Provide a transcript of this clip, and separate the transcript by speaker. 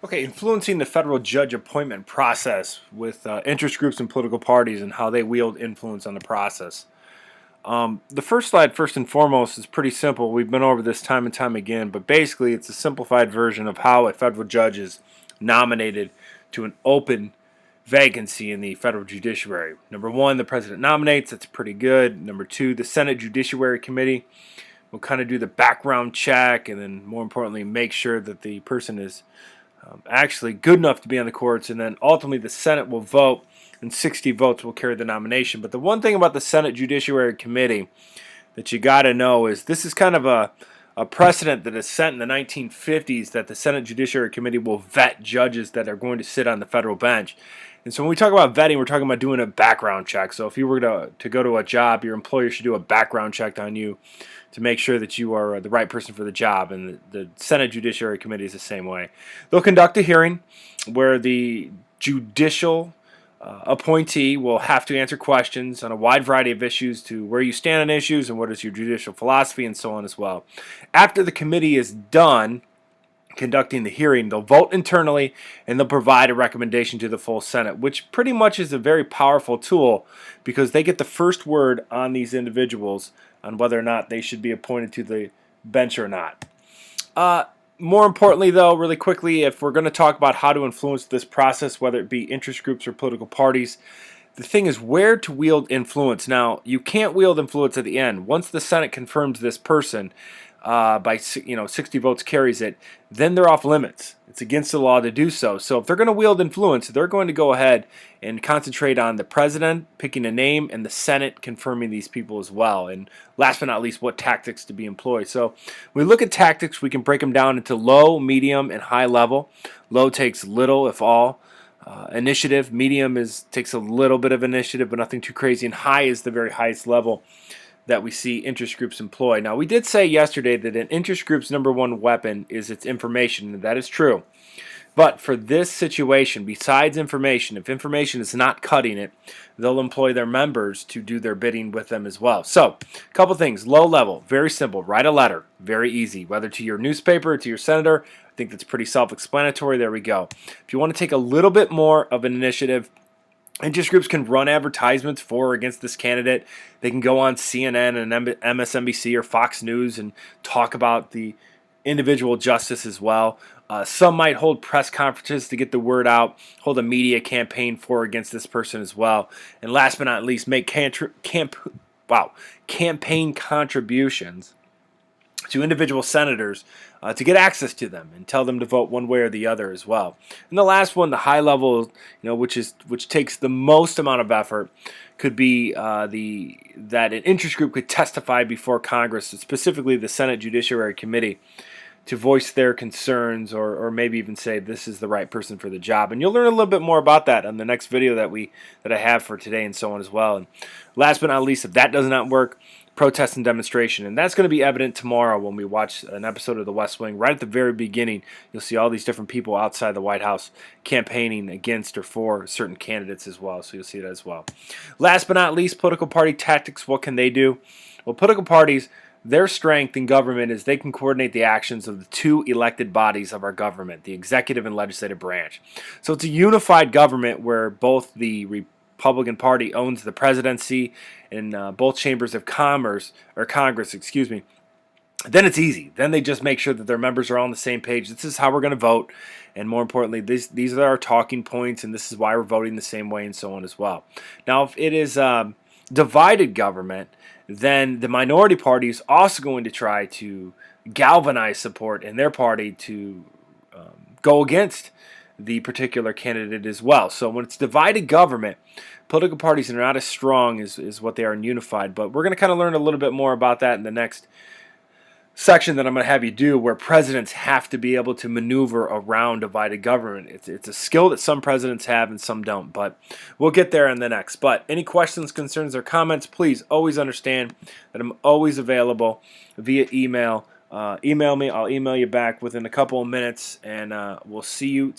Speaker 1: Okay, influencing the federal judge appointment process with interest groups and political parties and how they wield influence on the process. The first slide, first and foremost, is pretty simple. We've been over this time and time again, but basically it's a simplified version of how a federal judge is nominated to an open vacancy in the federal judiciary. Number one, the president nominates. That's pretty good. Number two, the Senate Judiciary Committee will kind of do the background check and then, more importantly, make sure that the person is actually good enough to be on the courts, and then ultimately the Senate will vote, and 60 votes will carry the nomination. But the one thing about the Senate Judiciary Committee that you got to know is this is kind of a precedent that is set in the 1950s that the Senate Judiciary Committee will vet judges that are going to sit on the federal bench. And so when we talk about vetting, we're talking about doing a background check. So if you were to go to a job, your employer should do a background check on you to make sure that you are the right person for the job. And the Senate Judiciary Committee is the same way. They'll conduct a hearing where the judicial appointee will have to answer questions on a wide variety of issues to where you stand on issues and what is your judicial philosophy and so on as well. After the committee is done conducting the hearing, they'll vote internally and they'll provide a recommendation to the full Senate, which pretty much is a very powerful tool because they get the first word on these individuals on whether or not they should be appointed to the bench or not. More importantly, though, really quickly, if we're going to talk about how to influence this process, whether it be interest groups or political parties, the thing is where to wield influence. Now, you can't wield influence at the end. Once the Senate confirms this person by 60 votes carries it, then they're off limits. It's against the law to do so. So if they're going to wield influence, they're going to go ahead and concentrate on the president picking a name and the Senate confirming these people as well. And last but not least, what tactics to be employed. So when we look at tactics, we can break them down into low, medium, and high level. Low takes little, if all. Initiative. Medium takes a little bit of initiative, but nothing too crazy. And high is the very highest level that we see interest groups employ. Now, we did say yesterday that an interest group's number one weapon is its information, and that is true. But for this situation, besides information, if information is not cutting it, they'll employ their members to do their bidding with them as well. So, a couple things. Low level, very simple. Write a letter, very easy. Whether to your newspaper or to your senator, I think that's pretty self-explanatory. There we go. If you want to take a little bit more of an initiative, interest groups can run advertisements for or against this candidate. They can go on CNN and MSNBC or Fox News and talk about the individual justice as well. Some might hold press conferences to get the word out, hold a media campaign for or against this person as well. And last but not least, make campaign contributions to individual senators to get access to them and tell them to vote one way or the other as well. And the last one, the high level, which takes the most amount of effort, could be that an interest group could testify before Congress, specifically the Senate Judiciary Committee, to voice their concerns or maybe even say this is the right person for the job. And you'll learn a little bit more about that on the next video that I have for today and so on as well. And last but not least, if that does not work, protest and demonstration. And that's going to be evident tomorrow when we watch an episode of The West Wing. Right at the very beginning, you'll see all these different people outside the White House campaigning against or for certain candidates as well. So you'll see that as well. Last but not least, political party tactics. What can they do? Well, political parties, their strength in government is they can coordinate the actions of the two elected bodies of our government, the executive and legislative branch. So it's a unified government where both the Republican Party owns the presidency and both chambers of Congress, then it's easy. Then they just make sure that their members are all on the same page. This is how we're going to vote. And more importantly, these are our talking points, and this is why we're voting the same way and so on as well. Now, if it is divided government, then the minority party is also going to try to galvanize support in their party to go against the particular candidate as well. So when it's divided government, political parties are not as strong as what they are in unified. But we're going to kind of learn a little bit more about that in the next section that I'm going to have you do, where presidents have to be able to maneuver around divided government. It's a skill that some presidents have and some don't, but we'll get there in the next. But any questions, concerns, or comments, please always understand that I'm always available via email. Email me. I'll email you back within a couple of minutes, and we'll see you tomorrow.